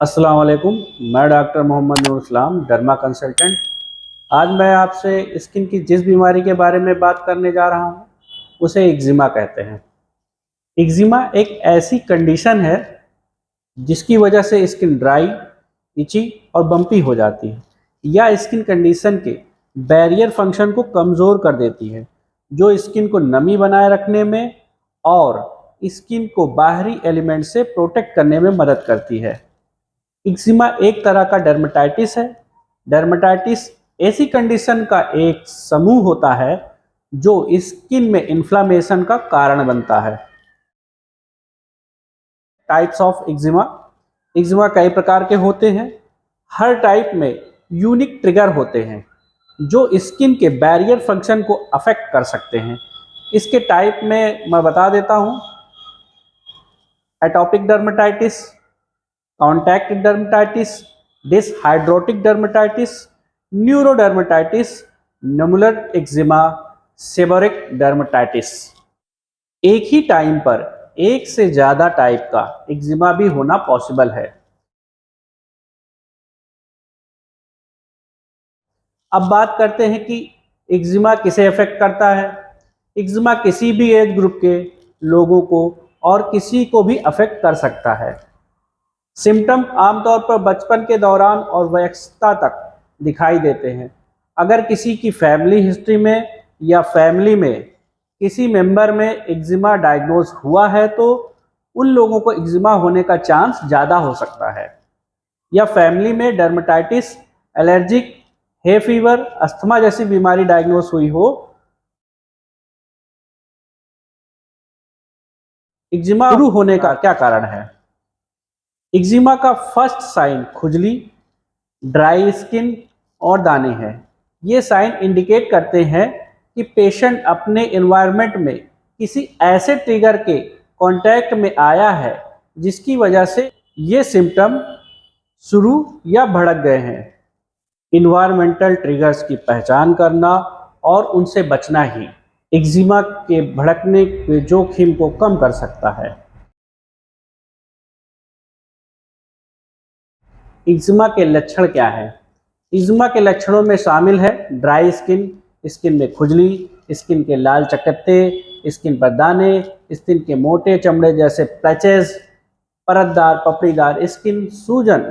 अस्सलाम वालेकुम। मैं डॉक्टर मोहम्मद नूर इस्लाम, डर्मा कंसल्टेंट। आज मैं आपसे स्किन की जिस बीमारी के बारे में बात करने जा रहा हूँ उसे एक्जिमा कहते हैं। एक्जिमा एक ऐसी कंडीशन है जिसकी वजह से स्किन ड्राई, इची और बम्पी हो जाती है। यह स्किन कंडीशन के बैरियर फंक्शन को कमज़ोर कर देती है, जो स्किन को नमी बनाए रखने में और स्किन को बाहरी एलिमेंट से प्रोटेक्ट करने में मदद करती है। एक्जिमा एक तरह का डर्मेटाइटिस है। डर्मेटाइटिस ऐसी कंडीशन का एक समूह होता है जो स्किन में इन्फ्लामेशन का कारण बनता है। Types of eczema. एक्जिमा कई प्रकार के होते हैं। हर टाइप में यूनिक ट्रिगर होते हैं जो स्किन के बैरियर फंक्शन को अफेक्ट कर सकते हैं। इसके टाइप में मैं बता देता हूँ। Atopic dermatitis, contact dermatitis, dyshidrotic dermatitis, neurodermatitis, nummular eczema, seborrheic dermatitis. एक ही टाइम पर एक से ज़्यादा टाइप का एक्जिमा भी होना पॉसिबल है। अब बात करते हैं कि एक्जिमा किसे अफेक्ट करता है। एक्जिमा किसी भी एज ग्रुप के लोगों को और किसी को भी अफेक्ट कर सकता है। सिम्टम आमतौर पर बचपन के दौरान और वयस्कता तक दिखाई देते हैं। अगर किसी की फैमिली हिस्ट्री में या फैमिली में किसी मेंबर में एक्जिमा डायग्नोज हुआ है तो उन लोगों को एक्जिमा होने का चांस ज़्यादा हो सकता है। या फैमिली में dermatitis, allergic, hay fever, asthma जैसी बीमारी डायग्नोज हुई हो। एक्जिमा शुरू होने का क्या कारण है? एक्जिमा का फर्स्ट साइन खुजली, ड्राई स्किन और दाने हैं। ये साइन इंडिकेट करते हैं कि पेशेंट अपने एनवायरनमेंट में किसी ऐसे ट्रिगर के कांटेक्ट में आया है जिसकी वजह से ये सिम्टम शुरू या भड़क गए हैं। इन्वायरमेंटल ट्रिगर्स की पहचान करना और उनसे बचना ही एक्जिमा के भड़कने के जोखिम को कम कर सकता है। एक्जिमा के लक्षण क्या हैं? एक्जिमा के लक्षणों में शामिल है ड्राई स्किन, स्किन में खुजली, स्किन के लाल चकत्ते, स्किन पर दाने, स्किन के मोटे चमड़े जैसे पैचेस, परतदार पपड़ीदार स्किन, सूजन।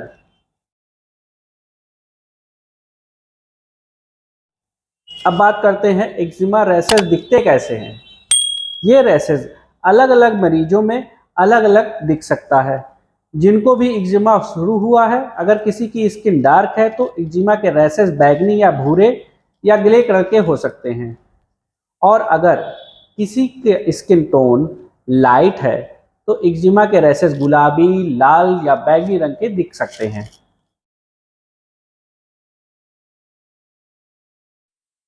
अब बात करते हैं एक्जिमा रैशेज दिखते कैसे हैं। ये रैशेज अलग अलग मरीजों में अलग अलग दिख सकता है। जिनको भी एक्जिमा शुरू हुआ है, अगर किसी की स्किन डार्क है तो एक्जिमा के रैशेज बैगनी या भूरे या ग्रे कलर के हो सकते हैं। और अगर किसी के स्किन टोन लाइट है तो एक्जिमा के रैशेज गुलाबी, लाल या बैगनी रंग के दिख सकते हैं।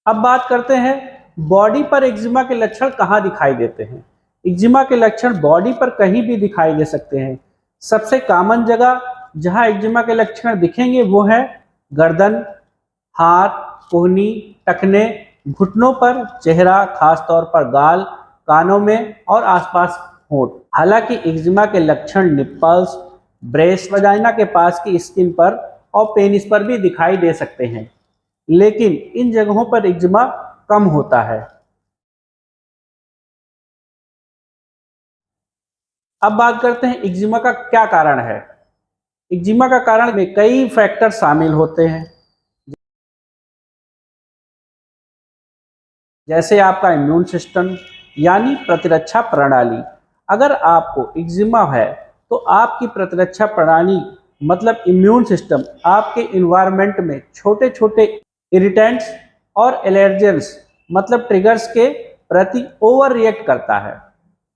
अब बात करते हैं बॉडी पर एक्जिमा के लक्षण कहाँ दिखाई देते हैं। एक्जिमा के लक्षण बॉडी पर कहीं भी दिखाई दे सकते हैं। सबसे कॉमन जगह जहाँ एक्जिमा के लक्षण दिखेंगे वो है गर्दन, हाथ, कोहनी, टखने, घुटनों पर, चेहरा, खासतौर पर गाल, कानों में और आसपास होंठ। हालांकि एक्जिमा के लक्षण निप्पल्स, ब्रेस्ट, वजाइना के पास की स्किन पर और पेनिस पर भी दिखाई दे सकते हैं, लेकिन इन जगहों पर एक्जिमा कम होता है। अब बात करते हैं एक्जिमा का क्या कारण है। एक्जिमा का कारण में कई फैक्टर शामिल होते हैं, जैसे आपका इम्यून सिस्टम यानी प्रतिरक्षा प्रणाली। अगर आपको एक्जिमा है तो आपकी प्रतिरक्षा प्रणाली मतलब इम्यून सिस्टम आपके इन्वायरमेंट में छोटे छोटे इरिटेंट्स और एलर्जेंस मतलब ट्रिगर्स के प्रति ओवर रिएक्ट करता है।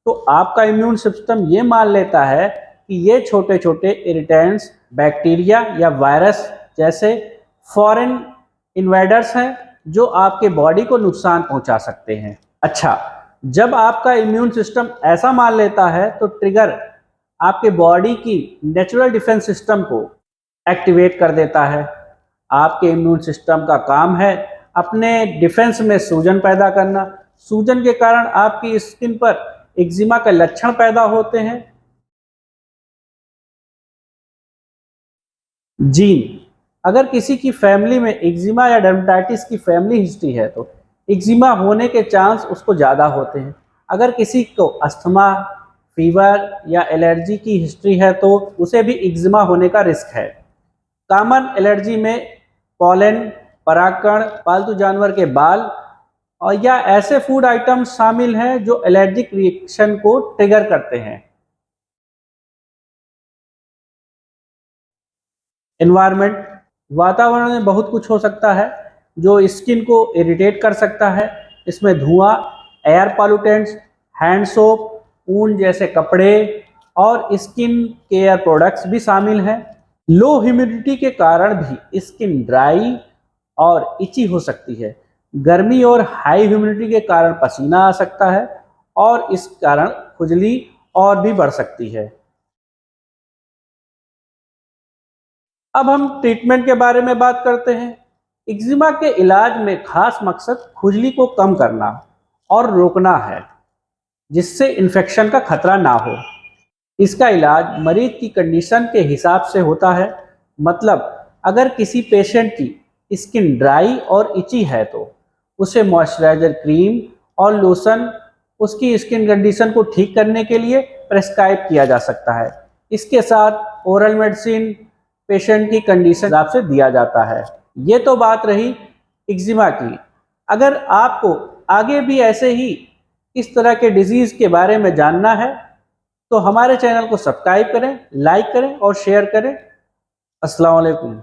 तो आपका इम्यून सिस्टम ये मान लेता है कि ये छोटे छोटे इरिटेंट्स बैक्टीरिया या वायरस जैसे फॉरेन इन्वेडर्स हैं जो आपके बॉडी को नुकसान पहुंचा सकते हैं। अच्छा, जब आपका इम्यून सिस्टम ऐसा मान लेता है तो ट्रिगर आपके बॉडी की नेचुरल डिफेंस सिस्टम को एक्टिवेट कर देता है। आपके इम्यून सिस्टम का काम है अपने डिफेंस में सूजन पैदा करना। सूजन के कारण आपकी स्किन पर एक्जिमा के लक्षण पैदा होते हैं। जीन, अगर किसी की फैमिली में एक्जिमा या डर्मेटाइटिस की फैमिली हिस्ट्री है तो एक्जिमा होने के चांस उसको ज़्यादा होते हैं। अगर किसी को अस्थमा, फीवर या एलर्जी की हिस्ट्री है तो उसे भी एक्जिमा होने का रिस्क है। कॉमन एलर्जी में पॉलन, परागकण, पालतू जानवर के बाल और या ऐसे फूड आइटम्स शामिल हैं जो एलर्जिक रिएक्शन को ट्रिगर करते हैं। एनवायरनमेंट, वातावरण में बहुत कुछ हो सकता है जो स्किन को इरिटेट कर सकता है। इसमें धुआं, एयर पॉल्यूटेंट्स, हैंड सोप, ऊन जैसे कपड़े और स्किन केयर प्रोडक्ट्स भी शामिल हैं। लो ह्यूमिडिटी के कारण भी स्किन ड्राई और इची हो सकती है। गर्मी और हाई ह्यूमिडिटी के कारण पसीना आ सकता है और इस कारण खुजली और भी बढ़ सकती है। अब हम ट्रीटमेंट के बारे में बात करते हैं। एक्जिमा के इलाज में खास मकसद खुजली को कम करना और रोकना है, जिससे इन्फेक्शन का खतरा ना हो। इसका इलाज मरीज की कंडीशन के हिसाब से होता है। मतलब अगर किसी पेशेंट की स्किन ड्राई और इची है तो उसे मॉइस्चराइजर क्रीम और लोशन उसकी स्किन कंडीशन को ठीक करने के लिए प्रेस्क्राइब किया जा सकता है। इसके साथ ओरल मेडिसिन पेशेंट की कंडीशन के हिसाब से दिया जाता है। ये तो बात रही एक्जिमा की। अगर आपको आगे भी ऐसे ही इस तरह के डिजीज़ के बारे में जानना है तो हमारे चैनल को सब्सक्राइब करें, लाइक करें और शेयर करें। अस्सलाम वालेकुम।